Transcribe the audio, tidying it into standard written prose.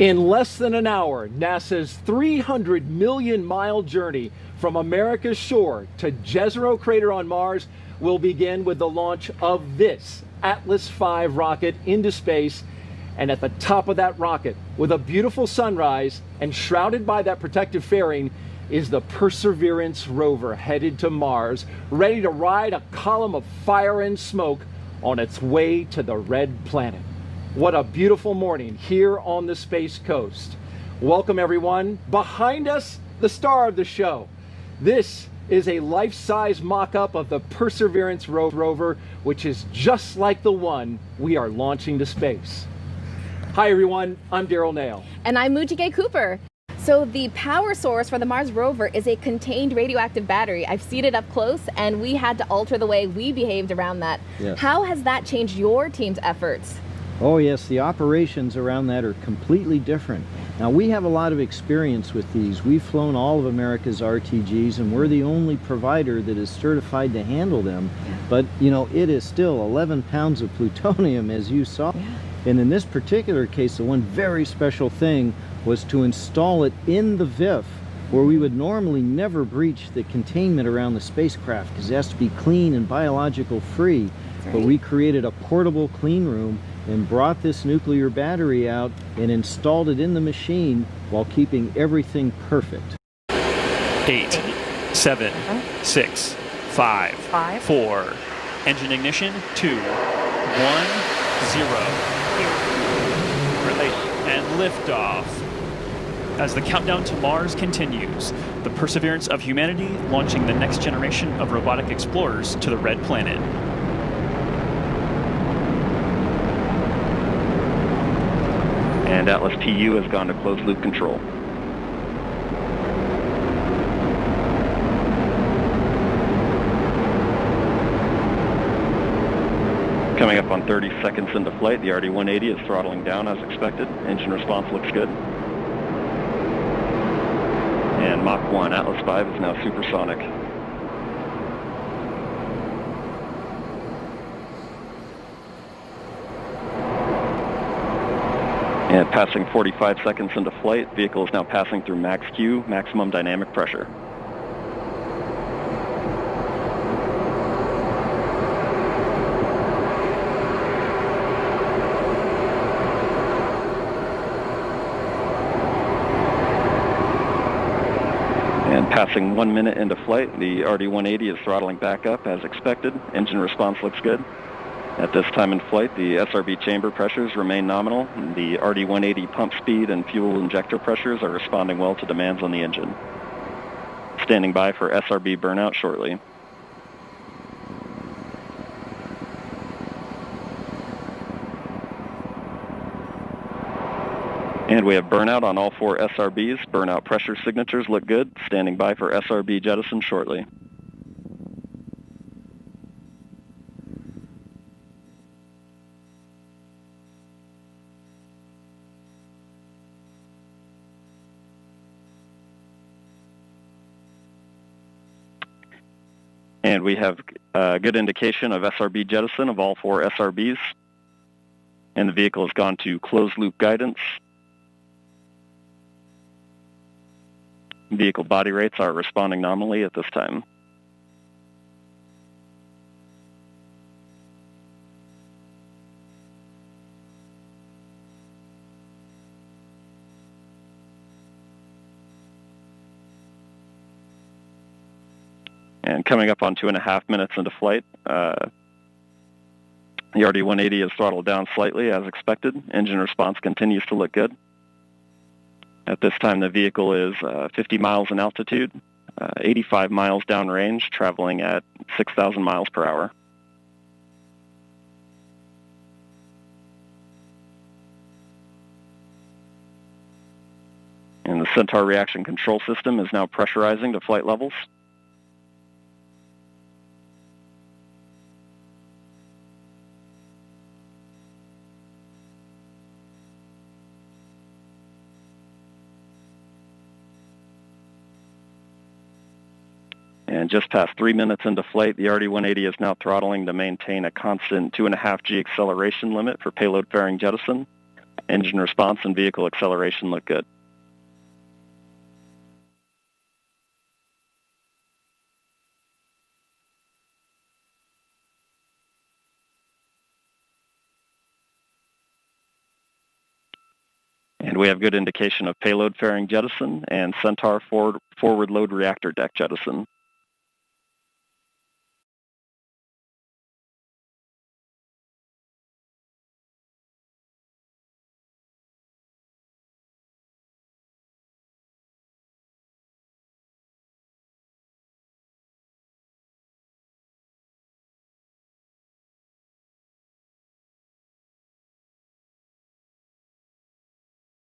In less than an hour, NASA's 300 million mile journey from America's shore to Jezero Crater on Mars will begin with the launch of this Atlas V rocket into space. And at the top of that rocket, with a beautiful sunrise and shrouded by that protective fairing, is the Perseverance rover headed to Mars, ready to ride a column of fire and smoke on its way to the red planet. What a beautiful morning here on the Space Coast. Welcome everyone. Behind us, the star of the show. This is a life-size mock-up of the Perseverance rover, which is just like the one we are launching to space. Hi everyone, I'm Daryl Nail. And I'm Mujige Cooper. So the power source for the Mars rover is a contained radioactive battery. I've seen it up close and we had to alter the way we behaved around that. Yes. How has that changed your team's efforts? Oh yes, the operations around that are completely different. Now we have a lot of experience with these. We've flown all of America's RTGs and we're the only provider that is certified to handle them. Yeah. But you know, it is still 11 pounds of plutonium, as you saw. Yeah. And in this particular case, the one very special thing was to install it in the VIF, where we would normally never breach the containment around the spacecraft because it has to be clean and biological free. Right. But we created a portable clean room and brought this nuclear battery out and installed it in the machine while keeping everything perfect. 8, 7, 6, 5, 4, engine ignition, 2, 1, 0. Release. And liftoff. As the countdown to Mars continues, the perseverance of humanity launching the next generation of robotic explorers to the red planet. And Atlas TU has gone to closed loop control. Coming up on 30 seconds into flight, the RD-180 is throttling down as expected. Engine response looks good. And Mach 1, Atlas V is now supersonic. And passing 45 seconds into flight, vehicle is now passing through max Q, maximum dynamic pressure. And passing 1 minute into flight, the RD-180 is throttling back up as expected. Engine response looks good. At this time in flight, the SRB chamber pressures remain nominal. The RD-180 pump speed and fuel injector pressures are responding well to demands on the engine. Standing by for SRB burnout shortly. And we have burnout on all 4 SRBs. Burnout pressure signatures look good. Standing by for SRB jettison shortly. And we have a good indication of SRB jettison of all 4 SRBs. And the vehicle has gone to closed loop guidance. Vehicle body rates are responding nominally at this time. And coming up on 2.5 minutes into flight, the RD-180 is throttled down slightly as expected. Engine response continues to look good. At this time, the vehicle is 50 miles in altitude, 85 miles downrange, traveling at 6,000 miles per hour. And the Centaur reaction control system is now pressurizing to flight levels. And just past 3 minutes into flight, the RD-180 is now throttling to maintain a constant 2.5 G acceleration limit for payload fairing jettison. Engine response and vehicle acceleration look good. And we have good indication of payload fairing jettison and Centaur forward load reactor deck jettison.